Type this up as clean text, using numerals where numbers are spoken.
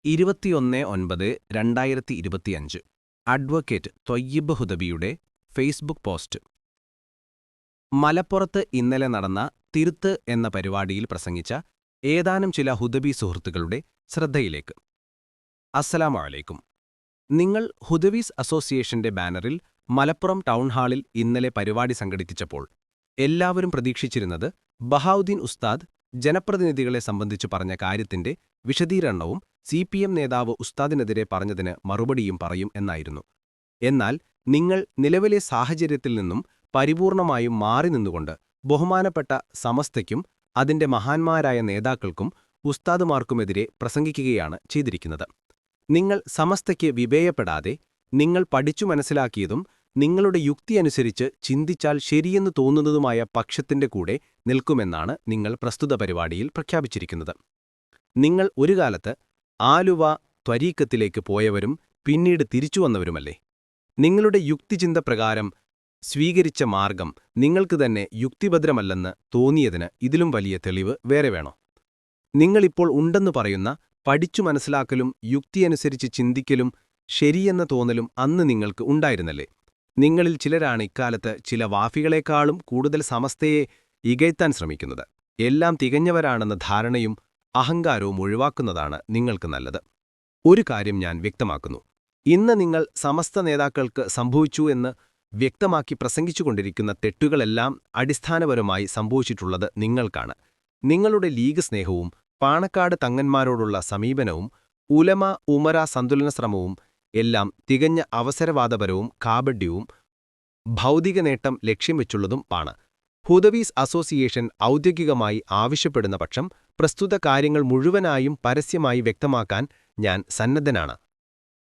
21/9/2025 advocate Tayyip ഹുദബിയുടെ Facebook post. മലപ്പുറത്ത് ഇന്നലെ നടന്ന തിരുത്ത് എന്ന പരിപാടിയിൽ പ്രസംഗിച്ച ഏതാനും ചില ഹുദബി സുഹൃത്തുക്കളുടെ ശ്രദ്ധയിലേക്ക്. അസ്സലാമു അലൈക്കും. നിങ്ങൾ ഹുദവീസ് അസോസിയേഷന്റെ ബാനറിൽ മലപ്പുറം ടൗൺഹാളിൽ ഇന്നലെ പരിപാടി സംഘടിപ്പിച്ചപ്പോൾ എല്ലാവരും പ്രതീക്ഷിച്ചിരുന്നത് ബഹാവുദ്ദീൻ ഉസ്താദ് ജനപ്രതിനിധികളെ സംബന്ധിച്ചു പറഞ്ഞ കാര്യത്തിന്റെ വിശദീകരണവും CPM നേതാവ് ഉസ്താദിനെതിരെ പറഞ്ഞതിന് മറുപടിയും പറയും എന്നായിരുന്നു. എന്നാൽ നിങ്ങൾ നിലവിലെ സാഹചര്യത്തിൽ നിന്നും പരിപൂർണമായും മാറി നിന്നുകൊണ്ട് ബഹുമാനപ്പെട്ട സമസ്തയ്ക്കും അതിന്റെ മഹാന്മാരായ നേതാക്കൾക്കും ഉസ്താദുമാർക്കുമെതിരെ പ്രസംഗിക്കുകയാണ് ചെയ്തിരിക്കുന്നത്. നിങ്ങൾ സമസ്തയ്ക്ക് വിധേയപ്പെടാതെ നിങ്ങൾ പഠിച്ചു മനസ്സിലാക്കിയതും നിങ്ങളുടെ യുക്തിയനുസരിച്ച് ചിന്തിച്ചാൽ ശരിയെന്ന് തോന്നുന്നതുമായ പക്ഷത്തിന്റെ കൂടെ നിൽക്കുമെന്നാണ് നിങ്ങൾ പ്രസ്തുത പരിപാടിയിൽ പ്രഖ്യാപിച്ചിരിക്കുന്നത്. നിങ്ങൾ ഒരു കാലത്ത് ആലുവ ത്വരീക്കത്തിലേക്ക് പോയവരും പിന്നീട് തിരിച്ചുവന്നവരുമല്ലേ? നിങ്ങളുടെ യുക്തിചിന്ത പ്രകാരം സ്വീകരിച്ച മാർഗം നിങ്ങൾക്ക് തന്നെ യുക്തിഭദ്രമല്ലെന്ന് തോന്നിയതിന് ഇതിലും വലിയ തെളിവ് വേറെ വേണോ? നിങ്ങളിപ്പോൾ ഉണ്ടെന്നു പറയുന്ന പഠിച്ചു മനസ്സിലാക്കലും യുക്തിയനുസരിച്ച് ചിന്തിക്കലും ശരിയെന്ന തോന്നലും അന്ന് നിങ്ങൾക്ക് ഉണ്ടായിരുന്നല്ലേ? നിങ്ങളിൽ ചിലരാണ് ഇക്കാലത്ത് ചില വാഫികളെക്കാളും കൂടുതൽ സമസ്തയെ ഇകഴ്ത്താൻ ശ്രമിക്കുന്നത്. എല്ലാം തികഞ്ഞവരാണെന്ന ധാരണയും അഹങ്കാരവും ഒഴിവാക്കുന്നതാണ് നിങ്ങൾക്ക് നല്ലത്. ഒരു കാര്യം ഞാൻ വ്യക്തമാക്കുന്നു. ഇന്ന് നിങ്ങൾ സമസ്ത നേതാക്കൾക്ക് സംഭവിച്ചു എന്ന് വ്യക്തമാക്കി പ്രസംഗിച്ചുകൊണ്ടിരിക്കുന്ന തെറ്റുകളെല്ലാം അടിസ്ഥാനപരമായി സംഭവിച്ചിട്ടുള്ളത് നിങ്ങൾക്കാണ്. നിങ്ങളുടെ ലീഗ് സ്നേഹവും പാണക്കാട് തങ്ങന്മാരോടുള്ള സമീപനവും ഉലമ ഉമറ സന്തുലന ശ്രമവും എല്ലാം തികഞ്ഞ അവസരവാദപരവും കാപഢ്യവും ഭൗതിക നേട്ടം ലക്ഷ്യം വെച്ചുള്ളതും ആണ്. ഹുദവീസ് അസോസിയേഷൻ ഔദ്യോഗികമായി ആവശ്യപ്പെടുന്ന പക്ഷം പ്രസ്തുത കാര്യങ്ങൾ മുഴുവനായും പരസ്യമായി വ്യക്തമാക്കാൻ ഞാൻ സന്നദ്ധനാണ്.